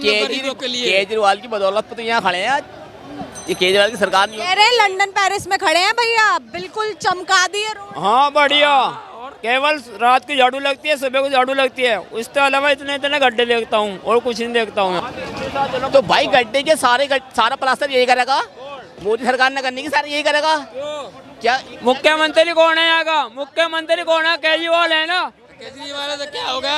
गरीबों के लिए। केजरीवाल की बदौलत तो यहाँ खड़े हैं आज। ये केजरीवाल की सरकार नहीं कह रहे हैं लंदन पेरिस में खड़े हैं भैया, बिल्कुल चमका दिए रोड। हाँ बढ़िया, केवल रात की झाड़ू लगती है, सुबह को झाड़ू लगती है, उसके अलावा इतने इतने गड्ढे देखता हूँ और कुछ नहीं देखता हूँ। तो भाई गड्ढे के सारा प्लास्टर यही करेगा, मोदी सरकार ने करने की सारा यही करेगा क्या? मुख्यमंत्री कौन है यहाँ का? मुख्यमंत्री कौन है? केजरीवाल है ना। केजरीवाल से क्या होगा?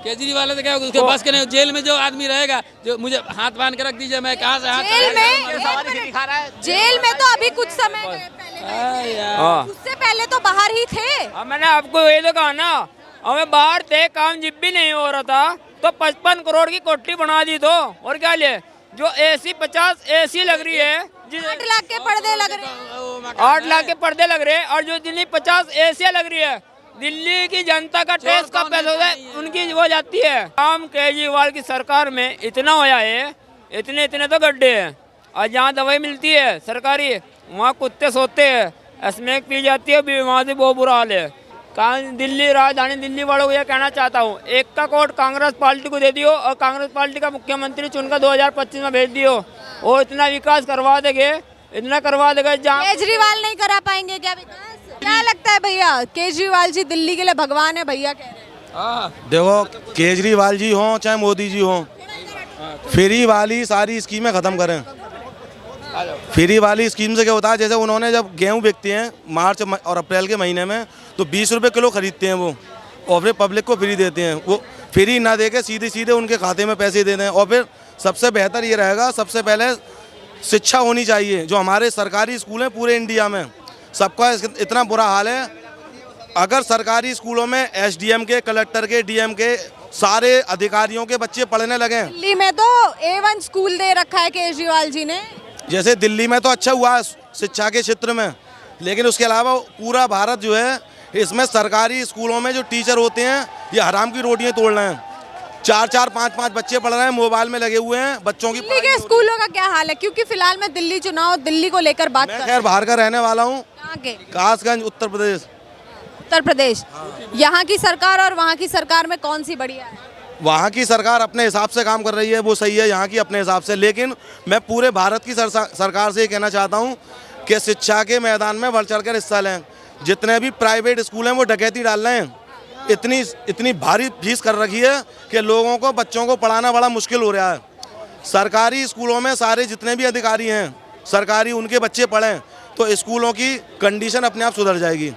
केजरीवाल से क्या होगा? उसके पास के नहीं, जेल में जो आदमी रहेगा, जो मुझे हाथ बांध के रख दीजिए, मैं कहाँ से हाथ जेल में तो अभी कुछ समय पहले, उससे पहले तो बाहर ही थे। मैंने आपको ये तो कहा ना, हमें बाहर थे, काम जिप भी नहीं हो रहा था तो 55 करोड़ की कोठी बना दी। तो और क्या ले, जो AC 50 AC लग रही है, 8 लाख के पर्दे लग रहे हैं, 8 लाख के पर्दे लग रहे हैं, और जो दिल्ली 50 AC लग रही है, दिल्ली की जनता का टैक्स का पैसा होता है, उनकी वो जाती है। काम केजरीवाल की सरकार में इतना होया है, इतने इतने तो गड्ढे हैं, और जहाँ दवाई मिलती है सरकारी, वहाँ कुत्ते सोते हैं, स्मैक पी जाती है, वहाँ से बहुत बुरा हाल है। दिल्ली राजधानी दिल्ली वालों को यह कहना चाहता हूँ, एक का कोड कांग्रेस पार्टी को दे दियो और कांग्रेस पार्टी का मुख्यमंत्री चुनकर 2025 में भेज दियो, और इतना विकास करवा देंगे, इतना करवा देगा जहाँ केजरीवाल नहीं करा पाएंगे क्या विकास? क्या लगता है भैया, केजरीवाल जी दिल्ली के लिए भगवान है भैया कह रहे हैं? देखो, केजरीवाल जी हों चाहे मोदी जी हों, फ्री वाली सारी स्कीमें खत्म करें। फ्री वाली स्कीम से क्या होता है, जैसे उन्होंने जब गेहूं बेचते हैं मार्च और अप्रैल के महीने में, तो 20 रुपये किलो खरीदते हैं वो, और फिर पब्लिक को फ्री देते हैं। वो फ्री ना दे के सीधे सीधे उनके खाते में पैसे देते हैं। और फिर सबसे बेहतर ये रहेगा, सबसे पहले शिक्षा होनी चाहिए। जो हमारे सरकारी स्कूल हैं पूरे इंडिया में, सबका इतना बुरा हाल है। अगर सरकारी स्कूलों में SDM के, कलेक्टर के, DM के, सारे अधिकारियों के बच्चे पढ़ने लगे। दिल्ली में तो A1 स्कूल दे रखा है केजरीवाल जी ने। जैसे दिल्ली में तो अच्छा हुआ है शिक्षा के क्षेत्र में, लेकिन उसके अलावा पूरा भारत जो है, इसमें सरकारी स्कूलों में जो टीचर होते हैं, ये हराम की रोटियां तोड़ रहे हैं। 4-4, 5-5 बच्चे पढ़ रहे हैं, मोबाइल में लगे हुए हैं। बच्चों की दिल्ली के स्कूलों का क्या हाल है? क्योंकि फिलहाल मैं दिल्ली चुनाव दिल्ली को लेकर बात कर, खैर बाहर का रहने वाला हूँ, कहाँ के? कासगंज, उत्तर प्रदेश। उत्तर प्रदेश। यहाँ की सरकार और वहाँ की सरकार में कौन सी बढ़िया है? वहाँ की सरकार अपने हिसाब से काम कर रही है, वो सही है, यहाँ की अपने हिसाब से। लेकिन मैं पूरे भारत की सरकार से ये कहना चाहता हूँ कि शिक्षा के मैदान में बढ़ चढ़कर हिस्सा लें। जितने भी प्राइवेट स्कूल हैं वो डकैती डाल रहे हैं। इतनी भारी फीस कर रखी है कि लोगों को, बच्चों को पढ़ाना बड़ा मुश्किल हो रहा है। सरकारी स्कूलों में सारे जितने भी अधिकारी हैं सरकारी, उनके बच्चे पढ़ें तो स्कूलों की कंडीशन अपने आप सुधर जाएगी।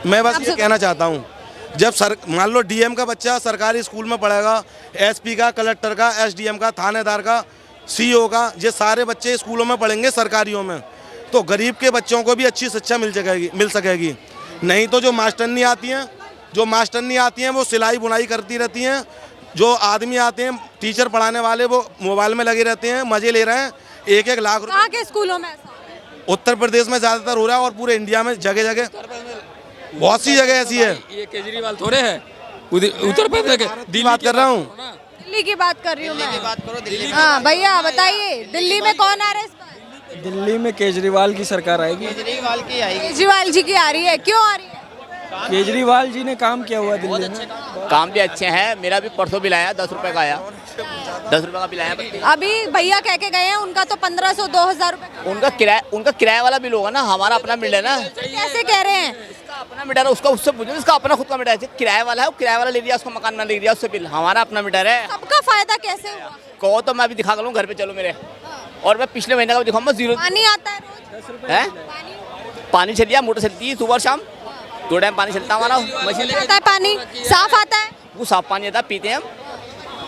मैं बस ये कहना चाहता हूँ, जब मान लो DM का बच्चा सरकारी स्कूल में पढ़ेगा, SP का, कलेक्टर का, SDM का, थानेदार का, CO का, ये सारे बच्चे स्कूलों में पढ़ेंगे सरकारियों में, तो गरीब के बच्चों को भी अच्छी शिक्षा मिल सकेगी। नहीं तो जो मास्टरनी आती हैं वो सिलाई बुनाई करती रहती हैं। जो आदमी आते हैं टीचर पढ़ाने वाले, वो मोबाइल में लगे रहते हैं, मजे ले रहे हैं। 1-1 लाख रुपए। कहाँ के स्कूलों में ऐसा? उत्तर प्रदेश में ज़्यादातर हो रहा है, और पूरे इंडिया में जगह जगह बहुत सी जगह ऐसी है। ये केजरीवाल थोड़े है, उत्तर प्रदेश की बात कर रहा हूँ, दिल्ली की बात कर रही हूँ मैं। हाँ भैया बताइए, दिल्ली में कौन आ रहा है इस बार? दिल्ली में केजरीवाल की सरकार आएगी। केजरीवाल जी की आ रही है। क्यों आ रही है? केजरीवाल जी ने काम किया हुआ दिल्ली में। काम भी अच्छे हैं। मेरा भी परसों बिल आया, 10 रुपये का आया, 10 रुपये का बिल आया। अभी भैया कह के गए हैं उनका तो 1500-2000 रुपए। उनका किराया वाला बिल होगा ना, हमारा अपना बिल है ना। कैसे कह रहे हैं? अपना मीटर है, उसका उससे पूछो, इसका अपना खुद का मीटर है। किराया वाला है, वो किराया वाला ले लिया, उसको मकान में ले लिया, उससे बिल। हमारा अपना मीटर है। सबका फायदा कैसे हुआ? कहो तो मैं अभी दिखा कर घर पे चलो मेरे, और मैं पिछले महीने का भी दिखाऊंगा। 0 पानी आता है रोज? है, पानी चलिए, मोटर चलती है सुबह शाम, 2 टाइम पानी चलता है हमारा। मशीन आता है, पानी साफ आता है? वो साफ पानी आता है, पीते हैं हम।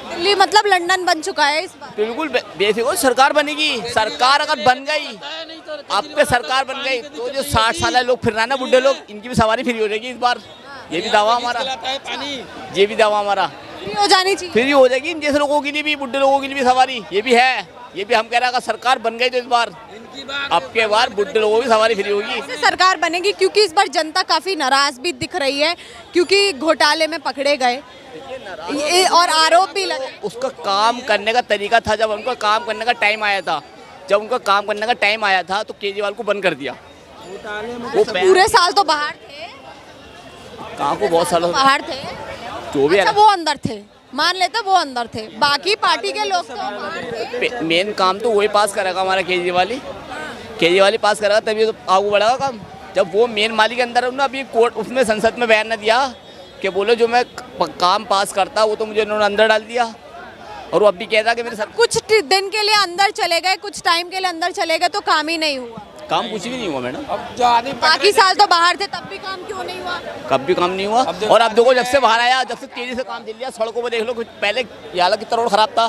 दिल्ली मतलब लंदन बन चुका है इस बार। बिल्कुल बेफिक्र, सरकार बनेगी। सरकार अगर बन गई, अब पे सरकार बन गई, तो जो 60 साल लोग फिर रहे हैं ना, बुढ़े लोग, इनकी भी सवारी फ्री हो जाएगी इस बार। ये भी दावा हमारा, ये भी दावा हमारा फ्री हो जानी चाहिए। फ्री हो जाएगी इन जैसे लोगों के लिए भी, बुढ़े लोगों के लिए भी सवारी ये भी है। ये भी हम कह रहे हैं, अगर सरकार बन गई तो इस बार, अब के बार बुढ़े लोगों की सवारी फ्री होगी। सरकार बनेगी क्योंकि इस बार जनता काफी नाराज भी दिख रही है, क्योंकि घोटाले में पकड़े गए और आरोप भी लगे। उसका काम करने का तरीका था, जब उनका काम करने का टाइम आया था, तो केजरीवाल को बंद कर दिया। वो पूरे साल तो बाहर थे। कहाँ को, बहुत सालों बाहर थे, जो भी अच्छा, वो अंदर थे। मान लेते वो अंदर थे, बाकी पार्टी के लोग तो बाहर थे। मेन काम तो वही पास करेगा हमारा केजरीवाल ही पास करेगा, तभी तो आगे बढ़ेगा काम। जब वो मेन मालिक अंदर है ना, अभी कोर्ट उसमें संसद में बयान न दिया कि बोलो जो मैं काम पास करता वो तो मुझे उन्होंने अंदर डाल दिया, और वो अब भी कहता कि मेरे सर कुछ दिन के लिए अंदर चले गए, कुछ टाइम के लिए अंदर चले गए तो काम ही नहीं हुआ। काम कुछ भी नहीं हुआ मैडम। अब जो आदमी बाकी साल तो बाहर थे, तब भी काम क्यों नहीं हुआ? कब भी काम नहीं हुआ। और अब देखो जब से बाहर आया, जब से तेजी से काम चल लिया, सड़कों पर देख लो, कुछ पहले ये हालत कितना रोड खराब था,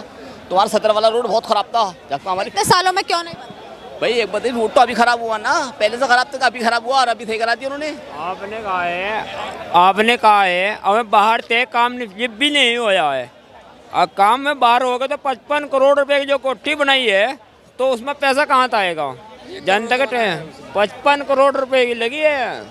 तुम्हारा 17 वाला रोड बहुत खराब था, जब हमारे इतने सालों में क्यों नहीं बना? भाई एक बताइए, रोड तो अभी खराब हुआ ना, पहले से खराब था, अभी खराब हुआ और अभी सही करा दिया उन्होंने। आपने कहा है हमें बाहर थे, काम भी नहीं होया है। और काम में बाहर हो गए तो 55 करोड़ रुपए की जो कोठी बनाई है, तो उसमें पैसा कहाँ से आएगा? जनता के 55 करोड़ रुपए की लगी है।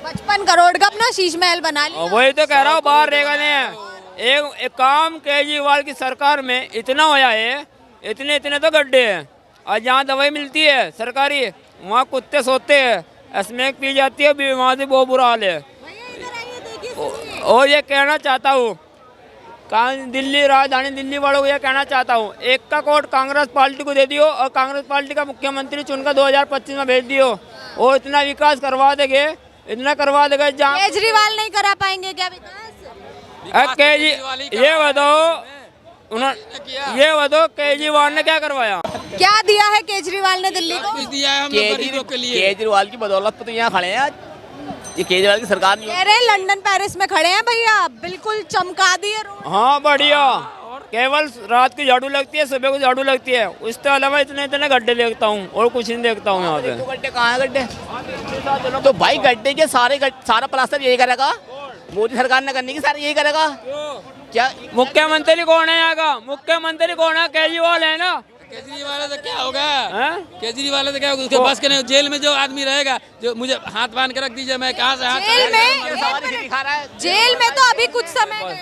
55 करोड़ का अपना शीश महल बना लिया। वही तो कह रहा हूँ, बाहर रहेगा नहीं। एक काम केजरीवाल की सरकार में इतना होया है, इतने इतने तो गड्ढे हैं। और जहाँ दवाई मिलती है सरकारी, वहाँ कुत्ते सोते हैं, स्मैक पी जाती है, वहाँ से बहुत बुरा हाल है। और ये कहना चाहता हूँ, दिल्ली राजधानी दिल्ली वालों को यह कहना चाहता हूँ, एक का कोट कांग्रेस पार्टी को दे दियो और कांग्रेस पार्टी का मुख्यमंत्री चुनकर 2025 में भेज दियो, और इतना विकास करवा देंगे, इतना करवा देगा जहाँ केजरीवाल नहीं करा पाएंगे क्या विकास? ये बताओ ये बताओ केजरीवाल ने क्या करवाया? क्या दिया है केजरीवाल ने दिल्ली को? कुछ दिया है हम लोग गरीबों के लिए। केजरीवाल की बदौलत पे तो यहाँ खड़े हैं आज, ये केजरीवाल की सरकार नहीं कह रहे हैं लंदन पेरिस में खड़े हैं भैया, बिल्कुल चमका दिए रोड। हाँ बढ़िया, केवल रात की झाड़ू लगती है, सुबह को झाड़ू लगती है, उसके अलावा इतने इतने गड्ढे देखता हूँ और कुछ नहीं देखता हूँ यहाँ पे। गड्ढे कहाँ है गड्ढे? तो भाई गड्ढे के सारा प्लास्टर यही करेगा, मोदी सरकार ने करने की सारा यही करेगा क्या? मुख्यमंत्री कौन है यहाँ का? मुख्यमंत्री कौन है? केजरीवाल है ना। केजरीवाल से क्या होगा? केजरीवाल से क्या होगा? उसके बस के नहीं। जेल में जो आदमी रहेगा, जो मुझे हाथ बांध के रख दीजिए, मैं कहाँ से हाथ? जेल में तो अभी कुछ समय पहले,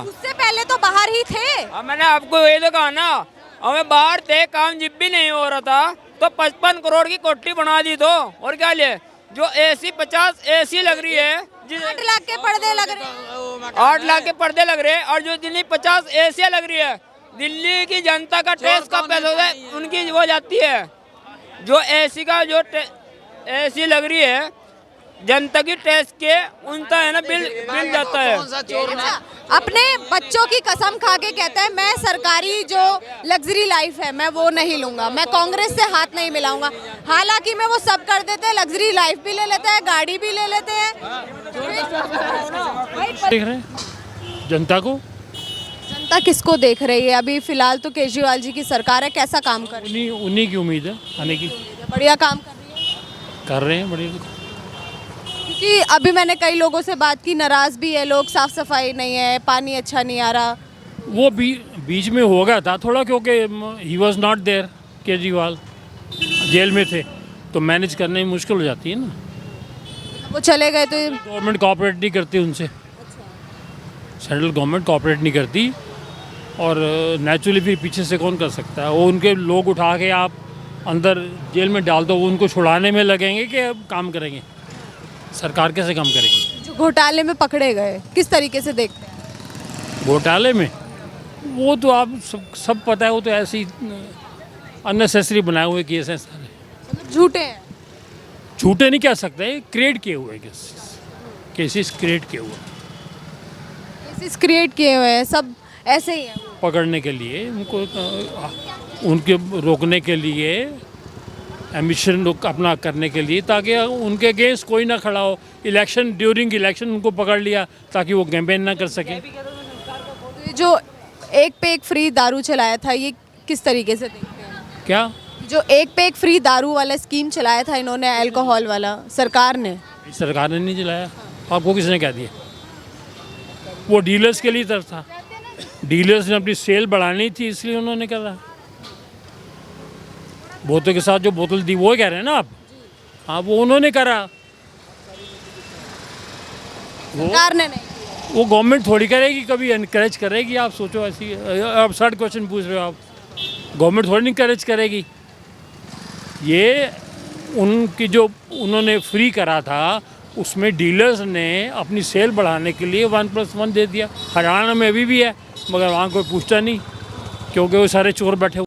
उससे पहले तो बाहर ही थे। मैंने आपको ये तो कहा ना, हमें बाहर थे, काम जिब भी नहीं हो रहा था, तो 55 करोड़ की कोठी बना दी तो, और क्या ले? जो AC 50 AC लग रही है, 8 लाख के पर्दे लग रहे हैं, 8 लाख के पर्दे लग रहे हैं, और जो दिल्ली 50 AC लग रही है, दिल्ली की जनता का टैक्स का पैसा है, उनकी वो जाती है। जो AC का जो AC लग रही है, जनता की टैक्स के उनका है ना बिल जाता है। अच्छा, अपने बच्चों की कसम खा के कहता है मैं सरकारी जो लग्जरी लाइफ है मैं वो नहीं लूंगा, मैं कांग्रेस से हाथ नहीं मिलाऊंगा। हालांकि मैं वो सब कर देते हैं, लग्जरी लाइफ भी ले लेते हैं, गाड़ी भी ले लेते हैं। देख रहे हैं जनता को, जनता किसको देख रही है? अभी फिलहाल तो केजरीवाल जी की सरकार है, कैसा काम कर रही उन्हीं की उम्मीद है आने की। है? बढ़िया काम कर रही है, कर रहे हैं बढ़िया। क्योंकि अभी मैंने कई लोगों से बात की, नाराज भी है लोग, साफ सफाई नहीं है, पानी अच्छा नहीं आ रहा। वो बीच में हो गया था थोड़ा, क्योंकि he was not there, Kejriwal jail में थे, तो मैनेज करने में मुश्किल हो जाती है ना। वो चले गए तो गवर्नमेंट कोऑपरेट नहीं करती उनसे, सेंट्रल गवर्नमेंट कोऑपरेट नहीं करती, और नेचुरली फिर पीछे से कौन कर सकता है? वो उनके लोग उठा के आप अंदर जेल में डाल दो, वो उनको छुड़ाने में लगेंगे कि काम करेंगे? सरकार कैसे काम करेगी? जो घोटाले में पकड़े गए किस तरीके से देखते हैं? घोटाले में वो तो आप सब पता है, वो तो ऐसे ही अननेसेसरी बनाए हुए केस हैं सारे, मतलब झूठे हैं। झूठे नहीं कह सकते, क्रिएट किए हुए केसेस क्रिएट किए हुए, केसेस क्रिएट किए हुए हैं, सब ऐसे ही है। पकड़ने के लिए उनको, उनके रोकने के लिए, एम्बिशन अपना करने के लिए, ताकि उनके अगेंस्ट कोई ना खड़ा हो। इलेक्शन, ड्यूरिंग इलेक्शन उनको पकड़ लिया ताकि वो कैंपेन ना कर सके। जो एक पे एक फ्री दारू चलाया था, ये किस तरीके से देखते हैं? क्या? जो एक पे एक फ्री दारू वाला स्कीम चलाया था इन्होंने, अल्कोहल वाला, सरकार ने नहीं चलाया, आपको किसने कह दिया? वो डीलर्स के लिए तरफ था, डीलर्स ने अपनी सेल बढ़ानी थी, इसलिए उन्होंने करा। बोतल के साथ जो बोतल दी वो कह रहे हैं ना आप? हाँ, वो उन्होंने करा, सरकार ने नहीं। वो गवर्नमेंट थोड़ी करेगी, कभी इनकरेज करेगी? आप सोचो, ऐसी आप शॉर्ट क्वेश्चन पूछ रहे हो आप। गवर्नमेंट थोड़ी इनकरेज करेगी। ये उनकी जो उन्होंने फ्री करा था, उसमें डीलर्स ने अपनी सेल बढ़ाने के लिए 1+1 दे दिया। हरियाणा में अभी भी है, मगर वहाँ कोई पूछता नहीं, क्योंकि वो सारे चोर बैठे